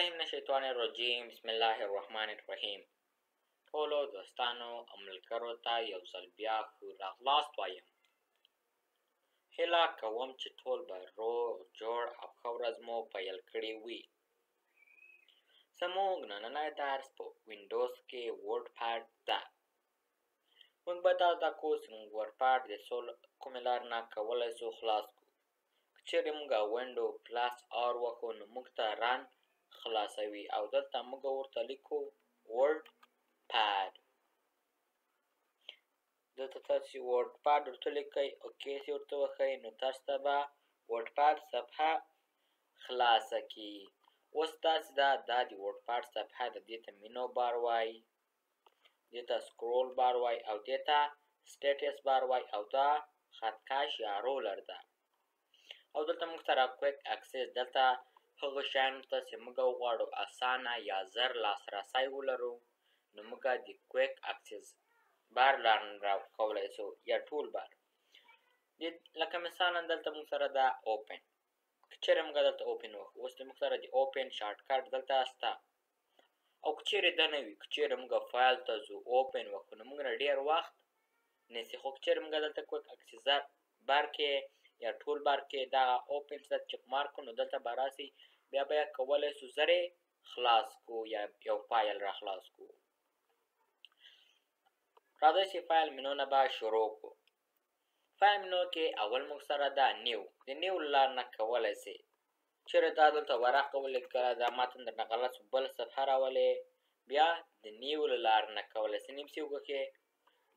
بالله من الشیطان الرجیم. بسم الله الرحمن الرحیم. ټولو دوستانو او ملګرو ته یو ځل بیا ښه راغلاست وایم. هیله کوم چې ټول به روغ جوړ او ښه ورځ مو پیل کړې وي. زموږ نننی درس په وینډوز کې ورډ پاډ ده. موږ به دا زده کوو چې موږ ورډ پاډ د کومې لارې نه کولی شو خلاص کړو. که چیرې موږ وینډو پلس آر وکړو نو موږ ته رن خلاصوي او دلته موږ ورته لیکو ورډ پاډ. دلته تاسې ورډ پاډ ورته لیکئ، اوکې چې ورته وښیئ نو تاسو ته به ورډ پاډ صفحه خلاصه کړي. اوس داسې ده، دا د ورډ پاډ صفحه ده. دې ته مینو بار وایي، دې ته سکرول بار وایي او دې ته سټیټس بار وایي او دا خطکش یا رولر ده. او دلته موږ سره کویک اکسس، دلته هغه شیانو ته چې موږ وغواړو اسانه یا زر لاسرسی ولرو نو موږ د کویک اکسس بار لاندې کولی شو یا ټول بار. لکه مثالا دلته موږ سره ده اوپن. که چیرې موږ دلته اوپن وکړو، اوس موږ سره د اوپن شارټ کټ دلته شته. او که چیرې دا نه وي، که چیرې موږ فایل ته ځو اوپن وکړو نو موږ نه ډېر وخت نیسي. خو که چیرې موږ دلته کویک اکسس بار کې یا ټول بار کې دغه اوپن ته چک مارک کړو نو دلته به راسي، بیا به یې کولی شو زر یې خلاص کړو یا یو فایل را خلاص کړو. راځئ چې فایل منو نه به شروع کړو. فایل منو کې اول موږ سره ده نیو. د نیو له لارې نه کولی شئ چیرې دا دلته ورقه ولیکله، دا متن درنه غلط شو، بل صفحه راولئ، بیا د نیو له لارې نه کولی شئ نیم سیو وکړئ.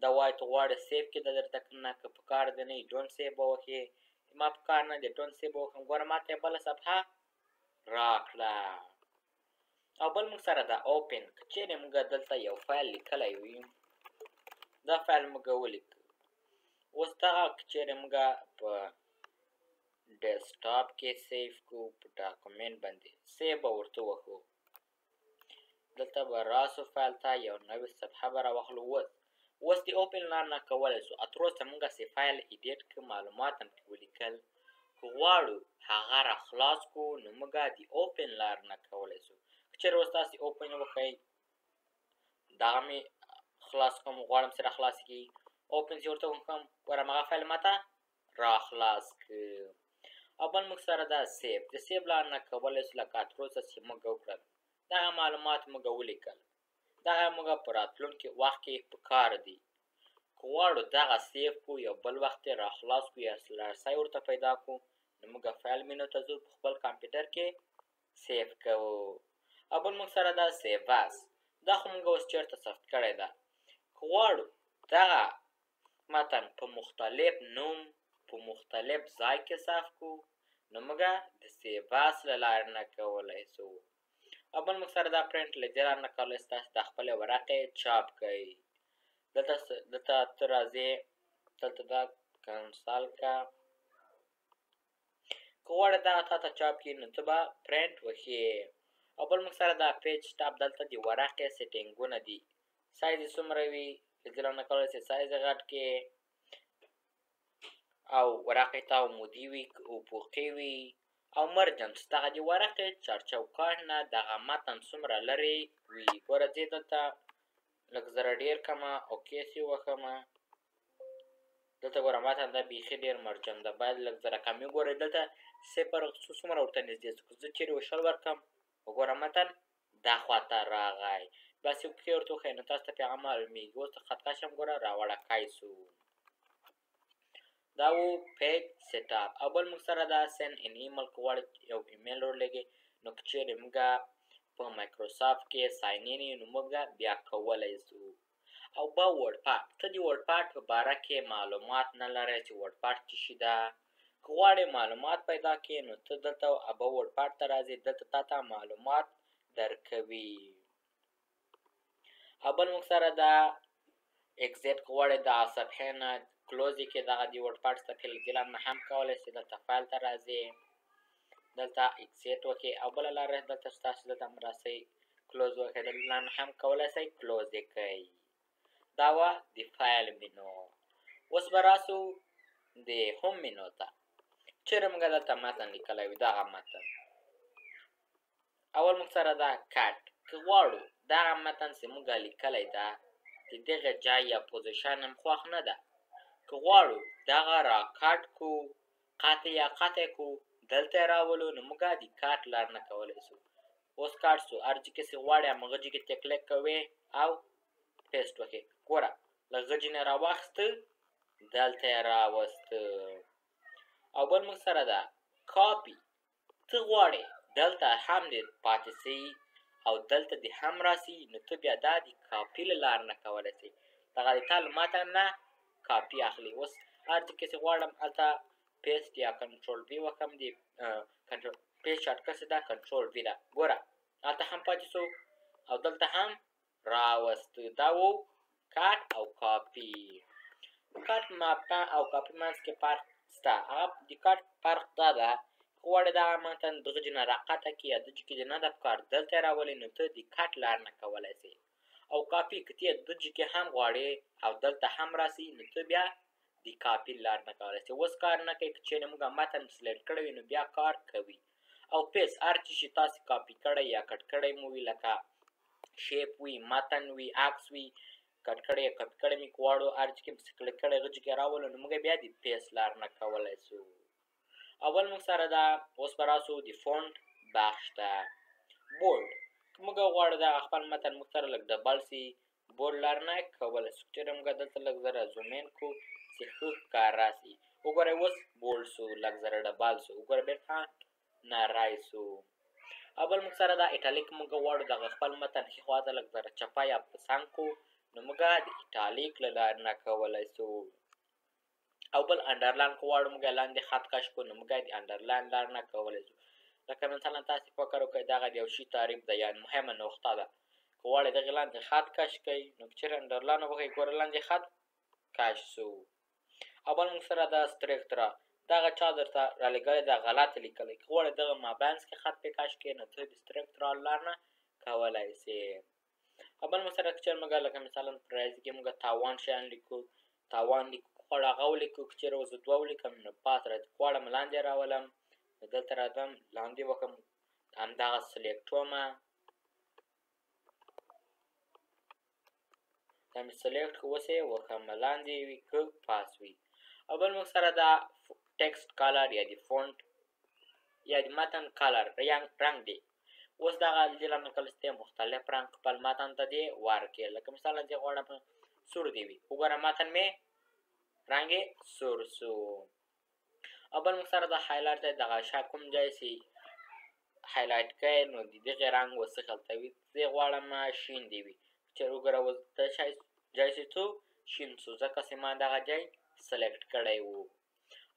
دا وایي ته غواړې سیف کړې دا درته که نه، که په کار دې نه وي ډونټ سیف به وکړې. ما په کار نه دی ډونټ سیف به وکړم. ګوره ما ته یې بله صفحه راکړه. او بل موږ سره ده اوپن. که چیرې موږ دلته یو فایل لیکلی وي، دا فایل موږ ولیکو. اوس دغه که چیرې موږ په ډیسکټاپ کې سیف کړو، په ډاکومنټ باندې سیف به ورته وکړو. دلته به راسو فایل ته یو نوې صفحه به راواخلو. اوس د اوپن لار نه کولی شو اتر اوسه موږ هسې فایل ایډیټ کړو، معلومات هم پرې ولیکل. که غواړو هغه را خلاص کړو نو موږ د اوپن لار نه کولی شو. که چیرې اوس تاسې اوپن وکړئ، دغه مې خلاص کړم، غواړم چې را خلاص کړي. اوپن چې ورته وکړم، ګوره همغه فایل ماته را خلاص کړ. او بل موږ سره ده سیف. د سیف لار نه کولی شو لکه اتر اوسه چې موږ وکړل، دغه معلومات موږ ولیکل، دغه موږ په راتلونکي وخت کې په کار دي. که غواړو دغه سیف کړو یو بل وخت یې را خلاص کړو یا لاسرسی ورته پیدا کړو نو موږ فایل مینو ته ځو، په خپل کمپیوټر کې سیف کوو. او بل موږ سره ده سیف اس. دا خو موږ اوس چېرته ثبت کړی ده. که غواړو دغه متن په مختلف نوم په مختلف ځای کې ثبت کړو نو موږ د سیف اس له لارې نه کولی شو. او بل موږ سره دا پرنټ له دې لارې نه کولی شو تاسې د خپلې ورقې چاپ کوئ. دلته ته راځې، دلته دا کنسال که غواړې دغه تا ته چاپ کړي نو ته به پرنټ وښیې. او بل موږ سره دا پیج ټاپ، دلته د ورقې سیټینګونه دي. سایز یې څومره وي له دې لارې نه کولی شئ سایز یې غټ کړې او ورقې ته عمودي وي که افقي وي. او مرجنس دغه د ورقې چارچوکاټ نه دغه متن څومره لرې وي. ګوره ځې دلته لږ زره ډېر کړمه، اوکې سې وښمه. دلته ګوره متن دا بیخي ډېر مرجن ده، باید لږ زره کم وي. ګورئ دلته صفر څومره ورته نږدې شو. که زه چیرې شل ورکړم وګوره متن دا خواته راغی. بس یو اوکې ورته وښیئ نو تاسو ته پرې هغه معلومېږي. اوس د خطکش هم ګوره راوړکی شو. دا و پیج سیټ اپ. او بل موږ سره ده سینډ ان ایمیل. که غواړئ یو ایمیل ورلېږئ نو که چیرې موږ په مایکروسافټ کې ساین ان یو نو موږ بیا کولی شو. او به ورډ پاډ. ته د ورډ پاډ په باره کې معلومات نه لرئ چې ورډ پاډ څه شي ده. که غواړې معلومات پیدا کړې نو ته دلته به ورډ پاډ ته راځې، دلته تا ته معلومات درکوي. او بل موږ سره ده اکزیټ. که غواړې دغه صفحې نه کلوز یې کړې، دغه د ورډ پاډ صفحې له دې لارې نه هم کولی شئ. دلته فایل ته راځې، دلته اکزیټ وکړئ. او بله لاره دلته ستاسو دلته هم راسئ کلوز وکړئ، د دې لارې نه هم کولی شئ کلوز یې کړئ. دا وه د فایل مینو. اوس به راسو د هوم مینو ته. چیرې موږ دلته متن لیکلی وي، دغه متن اول موږ سره ده کټ. که غواړو دغه متن چې موږ لیکلی ده د دغه ځای یا پوزیشن هم خوښ نه ده، که غواړو دغه را کټ کو، قطع یا قطع کو، دلته یې راولو، نو موږ د کټ لار نه کولی شو. اوس کټ شو، هر ځای کې چې غواړې همغه ځای کې ته کلیک کوې او پیسټ وکړې. ګوره له هغه ځای نه یې راواخیسته، دلته یې راوسته. او بل موږ سره ده کاپي. ته غواړې دلته هم دې پاتې سي او دلته دې هم راسي، نو ته بیا دا د کاپي له لارې نه کولی سې. دغه د تا له متن نه کاپي اخلي. اوس هر ځای کې چې غواړم هلته پیسټ یا کنټرول وي وکړم، د پیسټ شارټکټ چې ده کنټرول وي ده. ګوره هلته هم پاتې شو او دلته هم راوسته. دا و کټ او کاپي. کټ او کاپي منځ کې فرق شته. هغه د کټ فرق دا ده، که غواړې دغه متن دغه ځای نه راقطع کړي یا دغه ځای کې دې نه ده پکار دلته یې راولې، نو ته د کټ لار نه کولی سې. او کاپي که ته یې دغه ځای کې هم غواړې او دلته هم راسي، نو ته بیا د کاپي لار نه کولی سې. اوس کار نه کوي، که چېرې موږ متن سلیکټ کړی وي نو بیا کار کوي. او پیسټ هر څه چې تاسې کاپي کړی یا کټ کړی مو وي، لکه شیپ وي، متن وي، عکس وي، کټ کړی یا کاپي کړی مې غواړو هر ځای کې مې کلیک کړی هغه ځای کې راولو، نو موږ بیا د پیسټ لار نه کولی سو. اول موږ سره ده اوس به راسو د فونټ بخش ته. بولډ. که موږ غواړو دغه خپل متن موږ سره لږ ډبل سي، بولډ لار نه کولی سو. چېرې موږ دلته لږ زره زوم ان کړو چې ښه ښکار راسي. وګورئ اوس بولډ سو، لږ زره ډبل سو. وګورئ بېرته نری سو. او بل موږ سره ده ایټالیک. موږ غواړو دغه خپل متن ښي خوا ته لږ زره چپه یا په څنګ کړو، نو موږ د ایټالیک له لارې نه کولی سو. او بل انډرلاین که غواړو موږ لاندې خط کش کړو، نو موږ د انډرلاین لار نه کولی سو. لکه مثلا تاسې فکر وکړئ دغه د یو شي تعریف ده یا مهمه نقطه ده، که غواړئ دغې لاندې خط کش کړئ، نو که چېرې انډرلاین وکړئ ګوره لاندې خط کش سو. او بل موږ سره ده سټریکټره. دغه چا درته رالیږلی ده غلط لیکلی، که غواړئ دغه مابینځ کې خط پرې کش کړئ، نو ته د سټریکټره لار نه کولی سې. او بل موږ سره که چېرې موږ لکه مثلا په ریاضي کې موږ تاوان شیان لیکو، تاوان لیکو، که غواړو هغه ولیکو، که چېرې زه دوه ولیکم نو پاس راځي. که غواړم لاندې راولم، نو دلته راځم لاندې وکړم، همدغه سلیکټ ومه، دا مې سلیکټ که اوس یې وکړم لاندې وي که پاس وي. او بل موږ سره دا ټکسټ کلر یا د فونټ یا د متن کلر رنګ دی. اوس دغه دې له نقل څخه مختلف رنګ خپل متن ته دې ورکړې. لکه مثلا زه غواړم سور دې وي، وګوره متن مې رنګ یې سور سو. او بل موږ سره د هایلایټ دی. دغه شا کوم ځای چې هایلایټ کوئ نو د دغې رنګ وڅخلته وي. زه غواړم شین دې وي، چېرې وګوره اوس دا ځای چې څو شین سو، ځکه چې ما دغه ځای سلیکټ کړی و.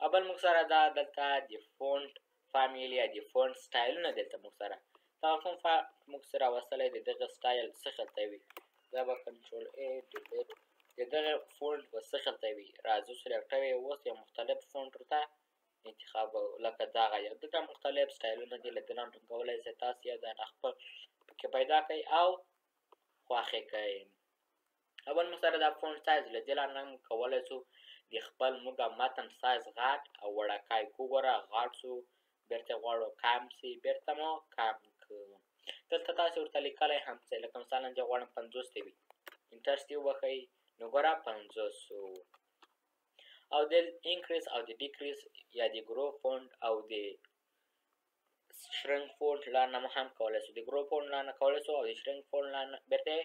او بل موږ سره دا دلته د فونټ فامیل یا د فونټ سټایلونه دلته موږ سره دغه کوم موږ سره راوستلی د دغه سټایل څخلته وي. دا به کنټرول ای ډیلیټ د دغه فونټ به څخلته وي. راځو سلیکټوی اوس یو مختلف فونټ ورته انتخابوو، لکه دغه یو دلته مختلف سټایلونه دي، له دې نه ټینګولی سئ تاسې یو ځای نه خپل پکې پیدا کړئ او خوښې کړئ. او بل موږ سره دا فونټ سایز له دې لارې نه موږ کولی سو د خپل موږ متن سایز غټ او وړوکی کړو. وګوره غټ سو، بېرته یې غواړو کم سي، بېرته مو کم کړو. دلته تاسې ورته لیکلی هم سئ، لکه مثلا زه غواړم 50 دې وي، انټر دې ووهئ نو ګوره 50 سو. او د انکریز او د ډیکریز یا د ګرو فونټ او د شرنک فونټ لار نه مو هم کولی سو. د ګرو فونټ لار نه کولی سو او د شرنک فونټ لار نه بېرته یې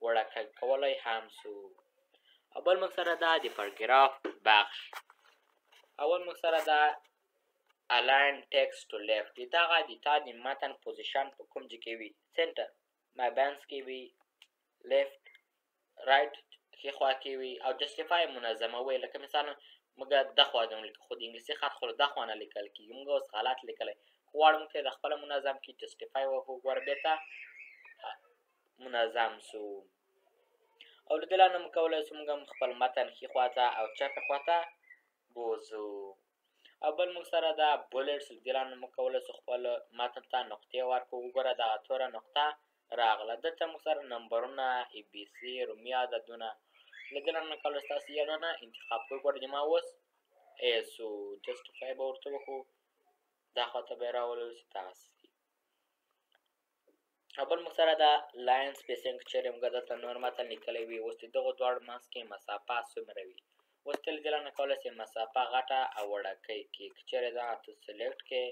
وړوکی کولی هم سو. او بل موږ سره دا د پاراګراف بخش. اول موږ سره دا الاین ټکسټ ټو لیفت. دغه د تا د متن پوزیشن په کوم ځای کې وي، سنټر مابینځ کې وي، لیفت رایټ ښي خوا کې وي، او جسټیفای منظموئ. لکه مثلا موږ د خوا د لیکو، خو د انګلیسي خط خو د خوا نه لیکل کېږي، موږ اوس غلط لیکلی. غواړو موږ ته د خپله منظم کړي، جسټیفای وکړو، ګوره بېرته منظم سو. او له دې لارې نه موږ کولی سو موږ هم خپل متن ښي خوا ته او چپې خوا ته بوځو. او بل موږ سره دا بولټس، له دې لارې نه موږ کولی سو خپل متن ته نقطې ورکړو. وګوره دغه توره نقطه راغله. دلته موږ سره نمبرونه، ای بي سي، رومي عددونه، له دې لارې نه کولی سو تاسې یو نه انتخاب کړئ. ګوره د ما اوس ای سو، جسټیفای به ورته وکړو، دا خوا ته به یې راولو چې تاسې او بل موږ سره د لاین سپیسینګ چیرې موږ دلته نور متن لیکلی وي. اوس د دغو دواړو منځ کې مسافه څومره وي. اوس ته له دې نه کولی شې مسافه غټه او وړوکی کړي. که چیرې دغه ته سلیکټ کړې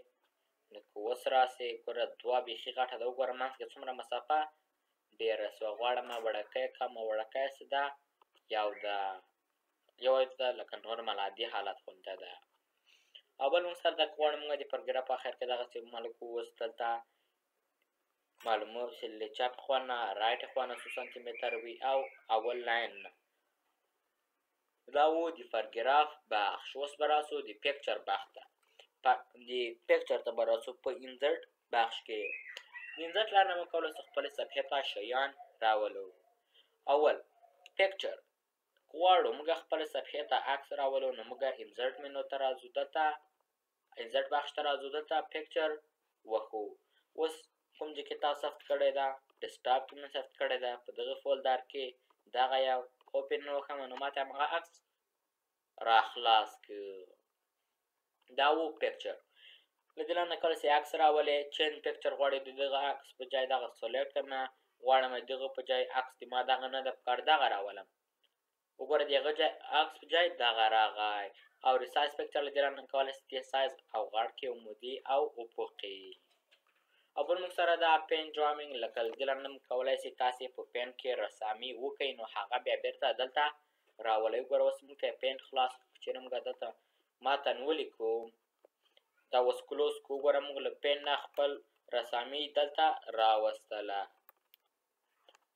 نو که اوس راسې ګوره دوه بیخي غټه ده. وګوره منځ کې څومره مسافه ډېره سوه. غواړم وړوکی کړم او وړوکی څه ده یو ده لکه نورمال عادي حالت غونته ده. او بل موږ سره د غواړو موږ د پروګراف په اخر کې دغسې معلومه اوس دلته معلومه چې له چپ خوا نه رایټ خوا نه څو سانتي متر وي او اول لاین نه. دا و د پاراګراف بخش. اوس به راسو د پیکچر بخش ته. د پیکچر ته به راسو په انسرټ بخش کې. د انسرټ لاره نه موږ کولی شو خپلې صفحې ته شیان راولو. اول پیکچر غواړو موږ خپلې صفحې ته عکس راولو نو موږ انسرټ منو ته راځو. دلته انسرټ بخش ته راځو. دلته پیکچر وښو. اوس کوم ځای کې تا ثبت کړې ده ډیسکټاپ کې مې ثبت کړې ده. په دغه فولډر کې دغه یو اوپن وکړم نو ما ته همغه عکس راخلاص کړ. دا و پیکچر. له دې نه کولی شې عکس راولې. چینج پیکچر غواړې د دغه عکس په ځای دغه سلیکټ کړم. غواړم دغه په ځای عکس د ما دغه نه ده پکار دغه راولم. وګوره د هغه عکس په ځای دغه راغی. او ریسایز پیکچر له دې نه کولی شې د سایز او غړ کې عمودي او افقي. او بل موږ سره د پین ډرامینګ لکه له دې نه کولی شئ تاسې په پین کې رسامي وکړئ نو هغه بیا بېرته دلته راولئ. وګوره اوس موږ پین خلاص کړو. چېرې موږ دلته متن ولیکو دا اوس کلوز کړو. وګوره موږ له پین نه خپل رسامي دلته راوستله.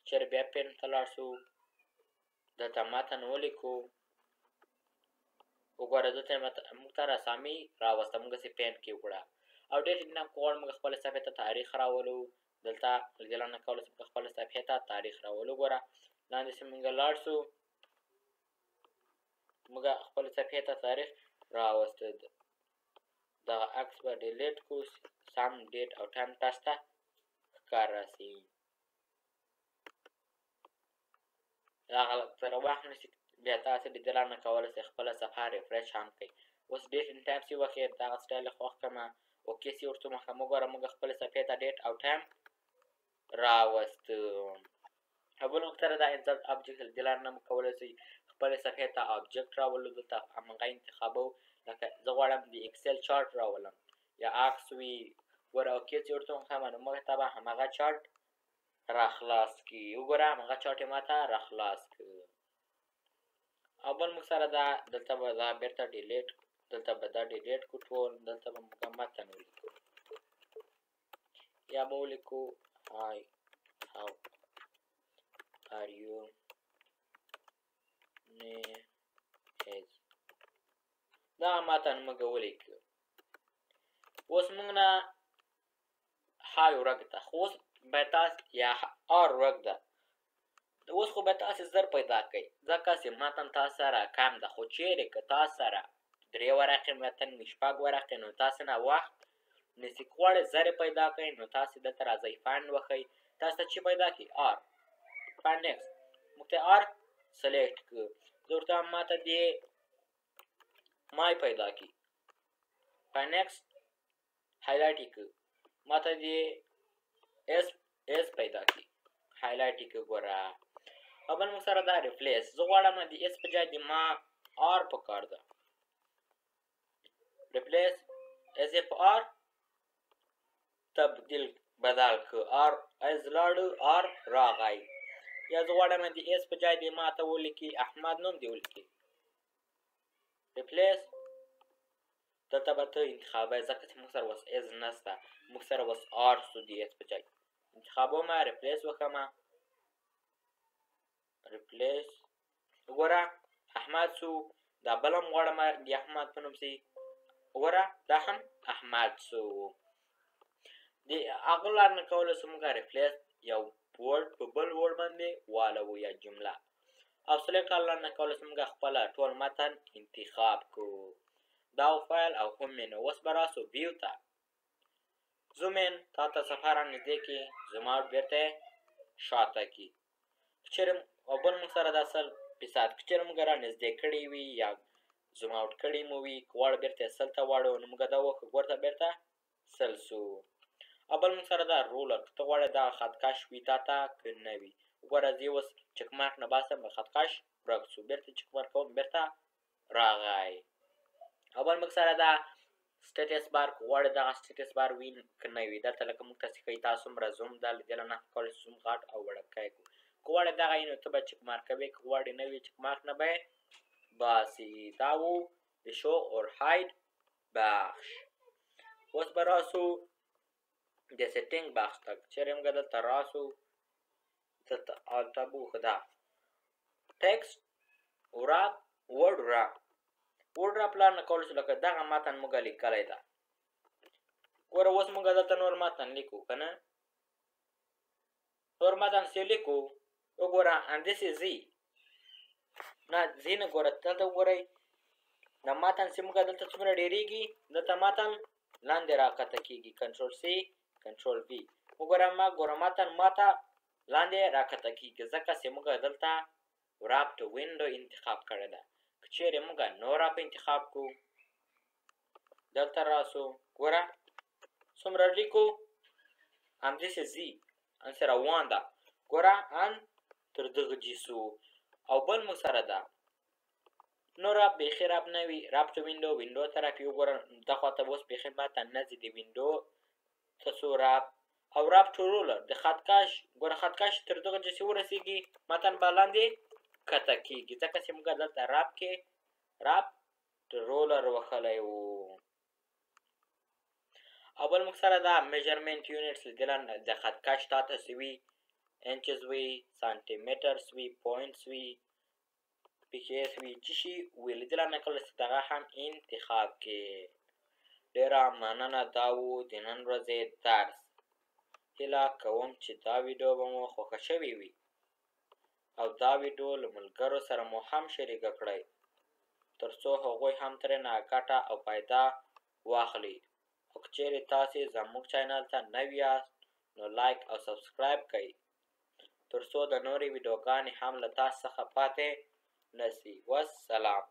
چېرې بیا پین ته لاړ شو دلته متن ولیکو. وګوره دلته موږ ته رسامي راوسته. موږ هسې پین کې وکړه. او ډېر نه غواړو موږ خپلې صفحې ته تاریخ راولو. دلته له دې نه کولی شو موږ خپلې صفحې ته تاریخ راولو. ګوره لاندې چې موږ لاړ شو موږ خپلې صفحې ته تاریخ راوسته. دغه عکس به ډیلیټ کړو. سم ډیټ او ټایم تاسو ته ښکار راسي. هغه سره وخت نیسي بیا تاسې د دې نه کولی شئ خپله صفحه ریفریش هم کړئ. اوس ډیټ ان ټایم چې وښیې دغه سټایل یې خوښ کړمه اوکې چې ورته وښیم. وګوره موږ خپلې صفحې ته ډیټ او ټایم راوسته. او بل موږ سره دا انسرټ ابجکټ له دې لارې نه موږ کولی شئ خپلې صفحې ته ابجکټ راولو. دلته همغه انتخابوو. لکه زه غواړم د اکسل چارټ راولم یا عکس وي. ګوره اوکې چې ورته وښیم نو موږ ته به همغه چارټ راخلاص کړي. وګوره همغه چارټ یې ما ته راخلاص کړ. او بل موږ سره دا دلته به دا بېرته ډیلیټ دلته به دا ډیلیټ کړو ټول. دلته به موږ متن ولیکو یا به ولیکو هاي هاو are you دا متن موږ ولیکو. اوس موږ نه هاي ورک ده خو اوس به تاسې یا آر ورک ده. اوس خو به تاسې زر پیدا کړئ ځکه چې متن تاسو سره کم ده. خو چیرې که تاسو سره 3 ورقې متن وي 6 ورقې نو تاسو نه وخت نیسي. که غواړئ زر پیدا کړئ نو تاسې دلته راځئ فایند وښئ. تاسو ته چې پیدا کړي آر فایند نیکسټ موږ ته آر سلیکټ کړو. زه ورته وایم ما ته دې مای پیدا کړي. فایند نیکسټ هایلایټ یې کړو. ما ته دې ایس پیدا کړي. هایلایټ یې کړو. ګوره او بل موږ سره دا ریپلیس. زه غواړم د ایس په ځای د ما آر پکار ده. ریپلیس ایس په آر تبدیل بدل کړو. آر ایز لاړو آر راغی. یا زه غواړم د ایس په ځای د ما ته ولیکي احمد نوم دې ولیکي. ریپلیس دلته به ته انتخابوي ځکه چې موږ سره اوس ایز نشته. موږ سره اوس آر شو د ایس په ځای انتخابومه. ریپلیس وکړمه. ریپلیس وګوره احمد شو. دا بل هم غواړم د احمد په نوم شي. وګوره دا هم احمد شو. د هغه لار نه کولی شو موږ ریپلیس یو ورډ په بل ورډ باندې والوو یا جمله. او سلیکټ لار نه کولی شو موږ خپله ټول متن انتخاب کړو. دا فایل او هم مینو. اوس به راسو ویو ته زوم ان تا ته صفحه رانږدې کړي زوم اوټ بېرته شاته کړي. چېرې او بل موږ سره دا 100% که چېرې موږ رانږدې کړي وي یا زوم اوټ کړي مو وي که غواړو بېرته 100 ته واړو نو موږ دا وکړو ورته بېرته 100 شو. او بل موږ سره دا رولر ته غواړې دغه خطکش وي تا ته که نه وي. وګوره زه اوس چک مارک نه باسم خطکش ورک شو، بېرته چک مارک کوم بېرته راغی. او بل موږ سره دا سټیټس بار که غواړې دغه سټیټس بار وي که نه وي. دلته لکه موږ تاسې ښایي تاسو څومره زوم دا له دې نه نښه کولی شو زوم غټ او وړوکی کړو. که غواړې دغه وي نو ته به چک مارک کوې، که غواړې نه وي چک مارک نه به یې باسي. دا و د شو اور هاید بخش. اوس به راسو د سیټینګ بخش ته. چېرې موږ دلته راسو دلته هلته به وښه دا ټکسټ ورپ ورډ ورپ. ورډ رپ لار نه کولی شو لکه دغه متن موږ لیکلی ده. ګوره اوس موږ دلته نور متن لیکو که نه، نور متن چې لیکو وګوره همداسې ځي نه ځي نه. ګوره دلته وګورئ د متن چې موږ دلته څومره ډېرېږي دلته متن لاندې راکښته کېږي. کنټرول سی کنټرول وي. وګوره متن ماته لاندې راکښته کېږي ځکه چې موږ دلته ورپ ټو وینډو انتخاب کړې ده. که چېرې موږ نو رپ انتخاب کړو دلته راسو ګوره څومره لیکو همداسې ځي همسې روان ده. ګوره ان تر دغه جیسو. او بل موږ سره ده نو رپ بیخي رپ نه وي. رپ ټو وینډو وینډو طرف یې وګوره دا خوا ته اوس بیخي متن نه ځي د وینډو ته څو رپ او رپ ټو رولر د خطکش. ګوره خطکش تر دغه جیسې ورسېږي متن به لاندې کښته کېږي ځکه چې موږ دلته رپ کې رپ ټو رولر وښلی و. او بل موږ سره دا میجرمنټ یونټس لیدل د خطکش تا ته څه وي انچز وي سانټیمیټرس وي پوینټس وي پیکیس وي څه شي وي لیدل نه کولی چې دغه هم انتخاب کې. ډېره مننه دا و د نن ورځې درس. هیله کوم چې دا ویډیو به مو خوښه شوې وي او دا ویډیو له ملګرو سره مو هم شریکه کړئ تر څو هغوی هم ترېنه ګټه او فایده واخلي. او که چېرې تاسې زموږ چینل ته نوي یاست نو لایک او سبسکرایب کړئ تر څو د نورې ویډیوګانې هم له تاسو څخه پاتې نه سي. والسلام.